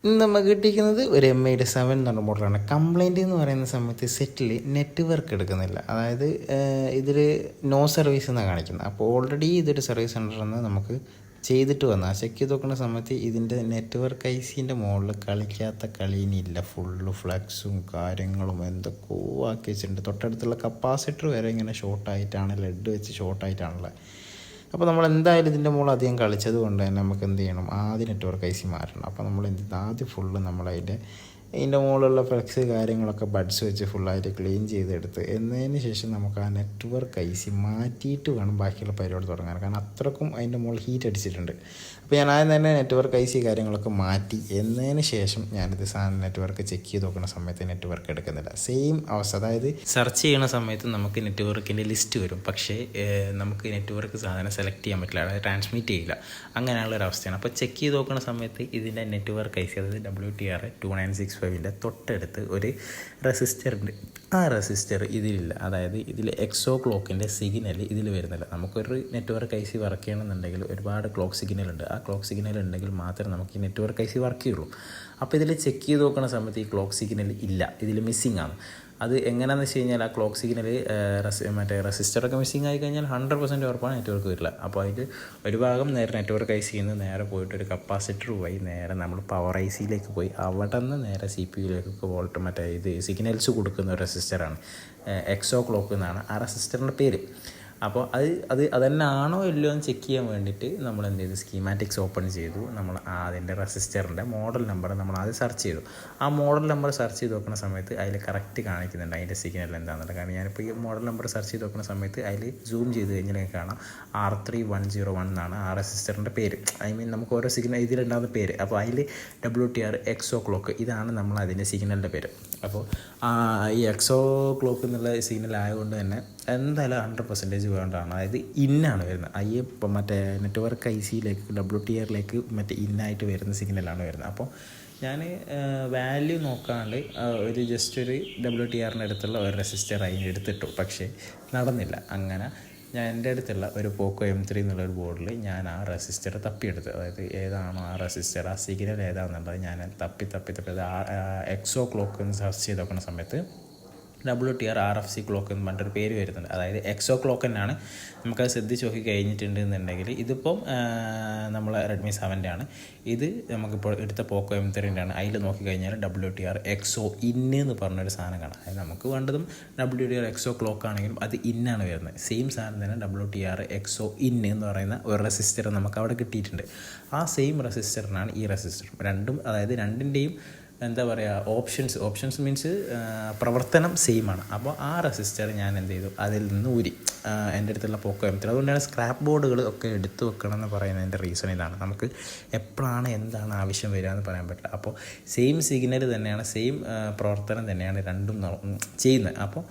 ഇന്ന് നമുക്ക് കിട്ടിയിരിക്കുന്നത് ഒരു MI-7 എന്ന് പറഞ്ഞ മോഡലാണ്. കംപ്ലൈൻറ്റ് എന്ന് പറയുന്ന സമയത്ത് സെറ്റിൽ നെറ്റ്വർക്ക് എടുക്കുന്നില്ല. അതായത് ഇതിൽ നോ സർവീസ് എന്നാണ് കാണിക്കുന്നത്. അപ്പോൾ ഓൾറെഡി ഇതൊരു സർവീസ് സെൻ്ററിൽ നിന്ന് നമുക്ക് ചെയ്തിട്ട് വന്നാൽ ചെക്ക് ചെയ്ത് നോക്കുന്ന സമയത്ത് ഇതിൻ്റെ നെറ്റ്വർക്ക് ICൻ്റെ മുകളിൽ കളിക്കാത്ത കളിയിനില്ല. ഫുള്ള് ഫ്ലക്സും കാര്യങ്ങളും എന്തൊക്കെയോ ആക്കി വെച്ചിട്ടുണ്ട്. തൊട്ടടുത്തുള്ള കപ്പാസിറ്റർ വരെ ഇങ്ങനെ ഷോർട്ടായിട്ടാണ്, ലെഡ് വെച്ച് ഷോർട്ടായിട്ടാണുള്ളത്. അപ്പോൾ നമ്മൾ എന്തായാലും ഇതിൻ്റെ മുകളിൽ അധികം കളിച്ചത് കൊണ്ട് തന്നെ നമുക്ക് എന്ത് ചെയ്യണം, ആദ്യം നെറ്റ്വർക്ക് IC മാറ്റണം. അപ്പോൾ നമ്മൾ ആദ്യം ഫുള്ള് നമ്മളതിൻ്റെ മുകളിലുള്ള ഫ്ലെക്സ് കാര്യങ്ങളൊക്കെ ബഡ്സ് വെച്ച് ഫുള്ളായിട്ട് ക്ലീൻ ചെയ്തെടുത്ത് എന്നതിന് ശേഷം നമുക്ക് ആ നെറ്റ്വർക്ക് IC മാറ്റിയിട്ട് വേണം ബാക്കിയുള്ള പരിപാടി തുടങ്ങാൻ. കാരണം അത്രക്കും അതിൻ്റെ മുകളിൽ ഹീറ്റ് അടിച്ചിട്ടുണ്ട്. അപ്പോൾ ഞാൻ ആദ്യം തന്നെ നെറ്റ്വർക്ക് IC കാര്യങ്ങളൊക്കെ മാറ്റി എന്നതിന് ശേഷം ഞാനിത് സാധനം നെറ്റ്വർക്ക് ചെക്ക് ചെയ്ത് നോക്കുന്ന സമയത്ത് നെറ്റ്വർക്ക് എടുക്കുന്നില്ല. സെയിം അവസ്ഥ, അതായത് സെർച്ച് ചെയ്യുന്ന സമയത്ത് നമുക്ക് നെറ്റ്വർക്കിൻ്റെ ലിസ്റ്റ് വരും, പക്ഷേ നമുക്ക് നെറ്റ്വർക്ക് സാധനം സെലക്ട് ചെയ്യാൻ പറ്റില്ല, അതായത് ട്രാൻസ്മിറ്റ് ചെയ്യില്ല. അങ്ങനെയുള്ളൊരവസ്ഥയാണ്. അപ്പോൾ ചെക്ക് ചെയ്ത് നോക്കുന്ന സമയത്ത് ഇതിൻ്റെ നെറ്റ്വർക്ക് IC, അതായത് WTR2965ൻ്റെ തൊട്ടടുത്ത് ഒരു റെസിസ്റ്റർ ഉണ്ട്. ആ റെസിസ്റ്റർ ഇതിലില്ല. അതായത് ഇതിൽ എക്സോ ക്ലോക്കിൻ്റെ സിഗ്നൽ ഇതിൽ വരുന്നില്ല. നമുക്കൊരു നെറ്റ്വർക്ക് IC വർക്ക് ചെയ്യണമെന്നുണ്ടെങ്കിൽ ഒരുപാട് ക്ലോക്ക് സിഗ്നൽ ഉണ്ട്. ആ ക്ലോക്ക് സിഗ്നൽ ഉണ്ടെങ്കിൽ മാത്രമേ നമുക്ക് ഈ നെറ്റ്വർക്ക് IC വർക്ക് ചെയ്യുള്ളൂ. അപ്പോൾ ഇതിൽ ചെക്ക് ചെയ്ത് നോക്കുന്ന സമയത്ത് ഈ ക്ലോക്ക് സിഗ്നൽ ഇല്ല, ഇതിൽ മിസ്സിംഗ് ആണ്. അത് എങ്ങനെയാണെന്ന് വെച്ച് കഴിഞ്ഞാൽ ആ ക്ലോക്ക് സിഗ്നൽ റെസിസ്റ്ററൊക്കെ മിസ്സിംഗ് ആയി കഴിഞ്ഞാൽ 100% ഉറപ്പാണ് നെറ്റ്വർക്ക് വരില്ല. അപ്പോൾ അതിൽ ഒരു ഭാഗം നേരെ നെറ്റ്വർക്ക് ICയിൽ നിന്ന് നേരെ പോയിട്ട് ഒരു കപ്പാസിറ്റർ പോയി നേരെ നമ്മൾ പവർ ICയിലേക്ക് പോയി അവിടെ നിന്ന് നേരെ CPUയിലേക്ക് വോൾട്ട് സിഗ്നൽസ് കൊടുക്കുന്ന ഒരു റെസിസ്റ്ററാണ്. എക്സോ ക്ലോക്ക് എന്നാണ് ആ റെസിസ്റ്ററിൻ്റെ പേര്. അപ്പോൾ അത് തന്നെ ആണോ ഇല്ലയോ എന്ന് ചെക്ക് ചെയ്യാൻ വേണ്ടിയിട്ട് നമ്മൾ എന്ത് ചെയ്തു, സ്കീമാറ്റിക്സ് ഓപ്പൺ ചെയ്തു. നമ്മൾ അതിൻ്റെ റെസിസ്റ്ററിൻ്റെ മോഡൽ നമ്പർ നമ്മൾ ആദ്യം സെർച്ച് ചെയ്തു. ആ മോഡൽ നമ്പർ സെർച്ച് ചെയ്ത് നോക്കുന്ന സമയത്ത് അതിൽ കറക്റ്റ് കാണിക്കുന്നുണ്ട് അതിൻ്റെ സിഗ്നൽ എന്താണെന്നുള്ളത്. കാരണം ഞാനിപ്പോൾ ഈ മോഡൽ നമ്പർ സെർച്ച് ചെയ്ത് നോക്കുന്ന സമയത്ത് അതിൽ സൂം ചെയ്ത് കഴിഞ്ഞാൽ കാണാം R3101 എന്നാണ് ആ റെസിസ്റ്ററിൻ്റെ പേര്. നമുക്ക് ഓരോ സിഗ്നൽ ഇതിലുണ്ടാകുന്ന പേര്. അപ്പോൾ അതിൽ WTR എക്സോ ക്ലോക്ക് ഇതാണ് നമ്മൾ അതിൻ്റെ സിഗ്നലിൻ്റെ പേര്. അപ്പോൾ ഈ എക്സോ ക്ലോക്ക് എന്നുള്ള സിഗ്നൽ ആയതുകൊണ്ട് തന്നെ എന്തായാലും 100% വേണ്ടതാണ്. അതായത് ഇന്നാണ് വരുന്നത്. ഇപ്പം നെറ്റ്വർക്ക് ICയിലേക്ക് WTRലേക്ക് ഇന്നായിട്ട് വരുന്ന സിഗ്നലാണ് വരുന്നത്. അപ്പോൾ ഞാൻ വാല്യൂ നോക്കാണ്ട് ജസ്റ്റ് ഒരു WTRൻ്റെ അടുത്തുള്ള ഒരു റെസിസ്റ്റർ അതിന് എടുത്തിട്ടു, പക്ഷേ നടന്നില്ല. അങ്ങനെ ഞാൻ എൻ്റെ അടുത്തുള്ള ഒരു പോക്കോ M3 എന്നുള്ളൊരു ബോർഡിൽ ഞാൻ ആ റെസിസ്റ്റർ തപ്പിയെടുത്ത്, അതായത് ഏതാണോ ആ റെസിസ്റ്റർ, ആ സിഗ്നൽ ഏതാണെന്നുള്ളത് ഞാൻ തപ്പി എക്സോ ക്ലോക്ക് എന്ന് സെർച്ച് ചെയ്ത് നോക്കുന്ന സമയത്ത് WTR RFC ക്ലോക്ക് എന്ന് പറഞ്ഞൊരു പേര് വരുന്നുണ്ട്. അതായത് എക്സോ ക്ലോക്ക് തന്നെയാണ്. നമുക്കത് ശ്രദ്ധിച്ച് നോക്കി കഴിഞ്ഞിട്ടുണ്ട് എന്നുണ്ടെങ്കിൽ ഇതിപ്പം നമ്മളെ റെഡ്മി 7ൻ്റെ ആണ്. ഇത് നമുക്കിപ്പോൾ എടുത്ത പോക്കോ M3ൻ്റെ ആണ്. അതിൽ നോക്കിക്കഴിഞ്ഞാൽ WTR എക്സോ ഇന്ന് എന്ന് പറഞ്ഞൊരു സാധനം കാണാം. അതായത് നമുക്ക് വേണ്ടതും WTR എക്സോ ക്ലോക്ക് ആണെങ്കിലും അത് ഇന്നാണ് വരുന്നത്. സെയിം സാധനം തന്നെ WTR എക്സോ ഇന്ന് എന്ന് പറയുന്ന ഒരു റെസിസ്റ്റർ നമുക്ക് അവിടെ കിട്ടിയിട്ടുണ്ട്. ആ സെയിം റെസിസ്റ്ററിനാണ് ഈ റെസിസ്റ്റർ. അതായത് രണ്ടിൻ്റെയും എന്താ പറയുക, ഓപ്ഷൻസ് മീൻസ് പ്രവർത്തനം സെയിമാണ്. അപ്പോൾ ആ റെസിസ്റ്റർ ഞാൻ എന്ത് ചെയ്തു, അതിൽ നിന്ന് ഊരി എൻ്റെ അടുത്തുള്ള പോക്കോ M3. അതുകൊണ്ടാണ് സ്ക്രാപ്പ് ബോർഡുകൾ ഒക്കെ എടുത്തു വെക്കണം എന്ന് പറയുന്നതിൻ്റെ റീസൺ ഇതാണ്. നമുക്ക് എപ്പോഴാണ് എന്താണ് ആവശ്യം വരിക എന്ന് പറയാൻ പറ്റില്ല. അപ്പോൾ സെയിം സിഗ്നൽ തന്നെയാണ്, സെയിം പ്രവർത്തനം തന്നെയാണ് രണ്ടും ചെയ്യുന്നത്. അപ്പോൾ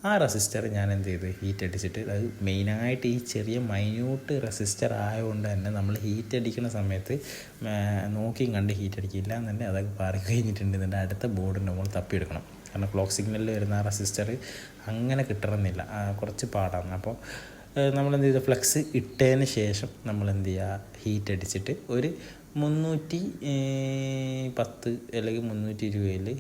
ആ റെസിസ്റ്റർ ഞാൻ എന്ത് ചെയ്തു, ഹീറ്റ് അടിച്ചിട്ട്, അത് മെയിനായിട്ട് ഈ ചെറിയ മൈന്യൂട്ട് റെസിസ്റ്റർ ആയതുകൊണ്ട് തന്നെ നമ്മൾ ഹീറ്റ് അടിക്കുന്ന സമയത്ത് നോക്കിയും കണ്ട് ഹീറ്റ് അടിക്കില്ല എന്ന് തന്നെ അതൊക്കെ പറഞ്ഞു കഴിഞ്ഞിട്ടുണ്ട്. ഇതിൻ്റെ അടുത്ത ബോർഡിന് നമ്മൾ തപ്പിയെടുക്കണം. കാരണം ക്ലോക്ക് സിഗ്നലിൽ വരുന്ന ആ റെസിസ്റ്റർ അങ്ങനെ കിട്ടണമെന്നില്ല, കുറച്ച് പാടാണ്. അപ്പോൾ നമ്മളെന്ത് ചെയ്തു, ഫ്ലക്സ് ഇട്ടതിന് ശേഷം നമ്മളെന്ത് ചെയ്യുക, ഹീറ്റ് അടിച്ചിട്ട് ഒരു 310 അല്ലെങ്കിൽ 320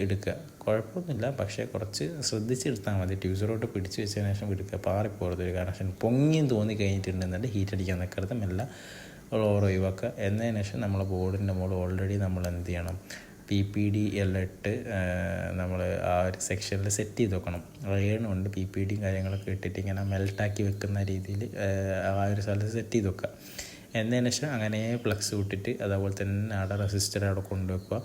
എടുക്കുക. കുഴപ്പമൊന്നുമില്ല, പക്ഷേ കുറച്ച് ശ്രദ്ധിച്ചെടുത്താൽ മതി. ട്യൂസറോട്ട് പിടിച്ച് വെച്ചതിന് ശേഷം എടുക്കുക. പാറിപ്പോകരുത്. ഒരു കാരണവശാലും പൊങ്ങിയും തോന്നി കഴിഞ്ഞിട്ടുണ്ടെന്നുണ്ട് ഹീറ്റ് അടിക്കാൻ നിൽക്കരുത്. മെല്ലെ ഓവർ ഒഴിവാക്കുക. എന്നതിന് ശേഷം നമ്മളെ ബോർഡിൻ്റെ മുകളിൽ ഓൾറെഡി നമ്മൾ എന്ത് ചെയ്യണം, PPD L8 നമ്മൾ ആ ഒരു സെക്ഷനിൽ സെറ്റ് ചെയ്ത് വെക്കണം. അയണുണ്ട് PPDയും കാര്യങ്ങളൊക്കെ ഇട്ടിട്ട് ഇങ്ങനെ മെൽട്ടാക്കി വെക്കുന്ന രീതിയിൽ ആ ഒരു സ്ഥലത്ത് സെറ്റ് ചെയ്ത് വെക്കുക. എന്നതിന് ശേഷം അങ്ങനെ ഫ്ലക്സ് വിട്ടിട്ട് അതേപോലെ തന്നെ അവിടെ റെസിസ്റ്റർ അവിടെ കൊണ്ടുവെക്കുക.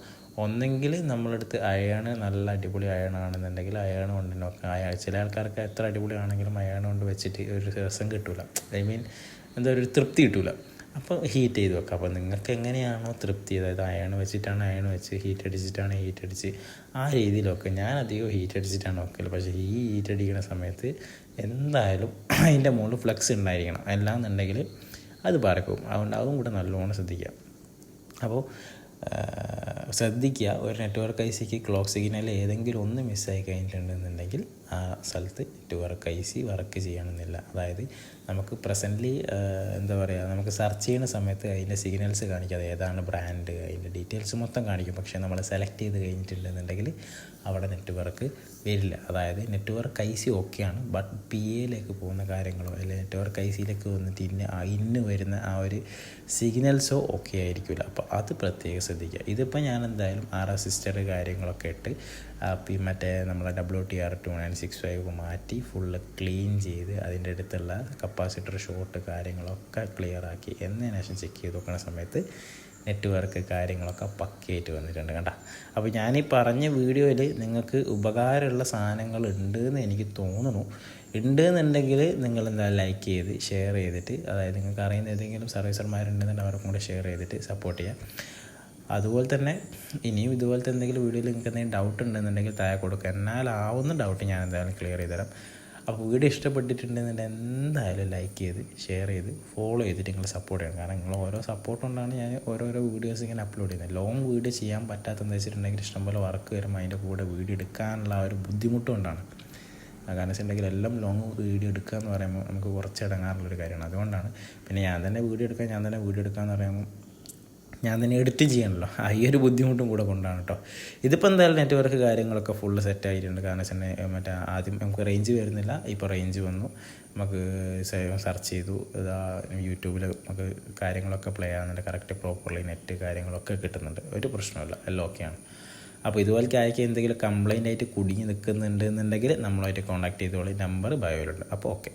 ഒന്നെങ്കിൽ നമ്മളെടുത്ത് അയണ് നല്ല അടിപൊളി അയണാണെന്നുണ്ടെങ്കിൽ അയണ് കൊണ്ട് നോക്കാം. ചില ആൾക്കാർക്ക് എത്ര അടിപൊളിയാണെങ്കിലും അയണ് കൊണ്ട് വെച്ചിട്ട് ഒരു രസം കിട്ടില്ല, എന്താ ഒരു തൃപ്തി കിട്ടില്ല. അപ്പോൾ ഹീറ്റ് ചെയ്ത് വെക്കുക. അപ്പോൾ നിങ്ങൾക്ക് എങ്ങനെയാണോ തൃപ്തി, അതായത് അയണ് വെച്ചിട്ടാണ് അയണ് വെച്ച്, ഹീറ്റ് അടിച്ചിട്ടാണ് ഹീറ്റ് അടിച്ച്, ആ രീതിയിലൊക്കെ. ഞാൻ അധികം ഹീറ്റ് അടിച്ചിട്ടാണ് വെക്കല്. പക്ഷേ ഈ ഹീറ്റ് അടിക്കുന്ന സമയത്ത് എന്തായാലും അതിൻ്റെ മുകളിൽ ഫ്ലക്സ് ഉണ്ടായിരിക്കണം, അല്ലാന്നുണ്ടെങ്കിൽ അത് പറക്കും. അതുകൊണ്ട് അതും കൂടെ നല്ലോണം ശ്രദ്ധിക്കാം. അപ്പോൾ ശ്രദ്ധിക്കുക, ഒരു നെറ്റ്വർക്ക് ഐ സിക്ക് ക്ലോക്ക് സിഗ്നൽ ഏതെങ്കിലും ഒന്ന് മിസ്സായി കഴിഞ്ഞിട്ടുണ്ടെന്നുണ്ടെങ്കിൽ ആ സ്ഥലത്ത് നെറ്റ്വർക്ക് ഐ സി വർക്ക് ചെയ്യണമെന്നില്ല. അതായത് നമുക്ക് പ്രസൻ്റ്ലി എന്താ പറയുക, നമുക്ക് സെർച്ച് ചെയ്യുന്ന സമയത്ത് അതിൻ്റെ സിഗ്നൽസ് കാണിക്കാതെ ഏതാണ് ബ്രാൻഡ് അതിൻ്റെ ഡീറ്റെയിൽസ് മൊത്തം കാണിക്കും. പക്ഷേ നമ്മൾ സെലക്ട് ചെയ്ത് കഴിഞ്ഞിട്ടുണ്ടെന്നുണ്ടെങ്കിൽ അവിടെ നെറ്റ്വർക്ക് വരില്ല. അതായത് നെറ്റ്വർക്ക് ഐ സി ഓക്കെയാണ്, ബട്ട് പി എയിലേക്ക് പോകുന്ന കാര്യങ്ങളോ അല്ലെങ്കിൽ നെറ്റ്വർക്ക് ഐ സിയിലേക്ക് വന്നിട്ട് ഇന്ന് വരുന്ന ആ ഒരു സിഗ്നൽസോ ഓക്കെ ആയിരിക്കില്ല. അപ്പോൾ അത് പ്രത്യേകം ശ്രദ്ധിക്കുക. ഇതിപ്പോൾ ഞാൻ എന്തായാലും RSistor കാര്യങ്ങളൊക്കെ ഇട്ട് മറ്റേ നമ്മളെ WTR2965 മാറ്റി ഫുള്ള് ക്ലീൻ ചെയ്ത് അതിൻ്റെ അടുത്തുള്ള കപ്പാസിറ്റർ ഷോർട്ട് കാര്യങ്ങളൊക്കെ ക്ലിയറാക്കി എന്നതിന് ശേഷം ചെക്ക് ചെയ്ത് നോക്കുന്ന സമയത്ത് നെറ്റ്വർക്ക് കാര്യങ്ങളൊക്കെ പക്കയായിട്ട് വന്നിട്ടുണ്ട് കണ്ട. അപ്പോൾ ഞാനീ പറഞ്ഞ വീഡിയോയിൽ നിങ്ങൾക്ക് ഉപകാരമുള്ള സാധനങ്ങൾ ഉണ്ടെന്ന് എനിക്ക് തോന്നുന്നു. ഉണ്ടെന്നുണ്ടെങ്കിൽ നിങ്ങൾ എന്താ ലൈക്ക് ചെയ്ത് ഷെയർ ചെയ്തിട്ട്, അതായത് നിങ്ങൾക്ക് അറിയുന്ന ഏതെങ്കിലും സർവീസർമാരുണ്ടെന്നുണ്ടെങ്കിൽ അവർക്കും കൂടെ ഷെയർ ചെയ്തിട്ട് സപ്പോർട്ട് ചെയ്യുക. അതുപോലെ തന്നെ ഇനിയും ഇതുപോലത്തെ എന്തെങ്കിലും വീഡിയോയിൽ നിങ്ങൾക്ക് എന്തെങ്കിലും ഡൗട്ട് ഉണ്ടെന്നുണ്ടെങ്കിൽ താഴെ കൊടുക്കുക. എന്നാലാവുന്ന ഡൗട്ട് ഞാൻ എന്തായാലും ക്ലിയർ ചെയ്ത് തരാം. അപ്പോൾ വീഡിയോ ഇഷ്ടപ്പെട്ടിട്ടുണ്ടെന്നുണ്ടെങ്കിൽ എന്തായാലും ലൈക്ക് ചെയ്ത് ഷെയർ ചെയ്ത് ഫോളോ ചെയ്തിട്ട് നിങ്ങൾ സപ്പോർട്ട് ചെയ്യണം. കാരണം നിങ്ങൾ ഓരോ സപ്പോർട്ട് കൊണ്ടാണ് ഞാൻ ഓരോരോ വീഡിയോസ് ഇങ്ങനെ അപ്ലോഡ് ചെയ്യുന്നത്. ലോങ് വീഡിയോ ചെയ്യാൻ പറ്റാത്തതെന്ന് വെച്ചിട്ടുണ്ടെങ്കിൽ ഇഷ്ടംപോലെ വർക്ക് വരുമ്പോൾ അതിൻ്റെ കൂടെ വീഡിയോ എടുക്കാനുള്ള ആ ഒരു ബുദ്ധിമുട്ട് കൊണ്ടാണ്. കാരണം വെച്ചിട്ടുണ്ടെങ്കിൽ എല്ലാം ലോങ് വീഡിയോ എടുക്കുക എന്ന് പറയുമ്പോൾ നമുക്ക് കുറച്ച് ഇടങ്ങാറുള്ളൊരു കാര്യമാണ്. അതുകൊണ്ടാണ്. പിന്നെ ഞാൻ തന്നെ വീഡിയോ എടുക്കുക എന്ന് പറയുമ്പോൾ ഞാൻ തന്നെ എഡിറ്റ് ചെയ്യണമല്ലോ, ഈ ഒരു ബുദ്ധിമുട്ടും കൂടെ കൊണ്ടാണ് കേട്ടോ. ഇതിപ്പോൾ എന്തായാലും നെറ്റ്വർക്ക് കാര്യങ്ങളൊക്കെ ഫുള്ള് സെറ്റായിട്ടുണ്ട്. കാരണം വെച്ചാൽ മറ്റേ ആദ്യം നമുക്ക് റേഞ്ച് വരുന്നില്ല, ഇപ്പോൾ റേഞ്ച് വന്നു. നമുക്ക് സെർച്ച് ചെയ്തു, യൂട്യൂബിൽ നമുക്ക് കാര്യങ്ങളൊക്കെ പ്ലേ ആകുന്നുണ്ട്. കറക്റ്റ് പ്രോപ്പർലി നെറ്റ് കാര്യങ്ങളൊക്കെ കിട്ടുന്നുണ്ട്. ഒരു പ്രശ്നമില്ല, എല്ലാം ഓക്കെയാണ്. അപ്പോൾ ഇതുപോലത്തെ ആയിരിക്കും എന്തെങ്കിലും കംപ്ലൈൻ്റ് ആയിട്ട് കുടുങ്ങി നിൽക്കുന്നുണ്ട് എന്നുണ്ടെങ്കിൽ നമ്മളുമായിട്ട് കോൺടാക്ട് ചെയ്തോളി. നമ്പർ ബയോയിലുണ്ട്. അപ്പോൾ ഓക്കെ.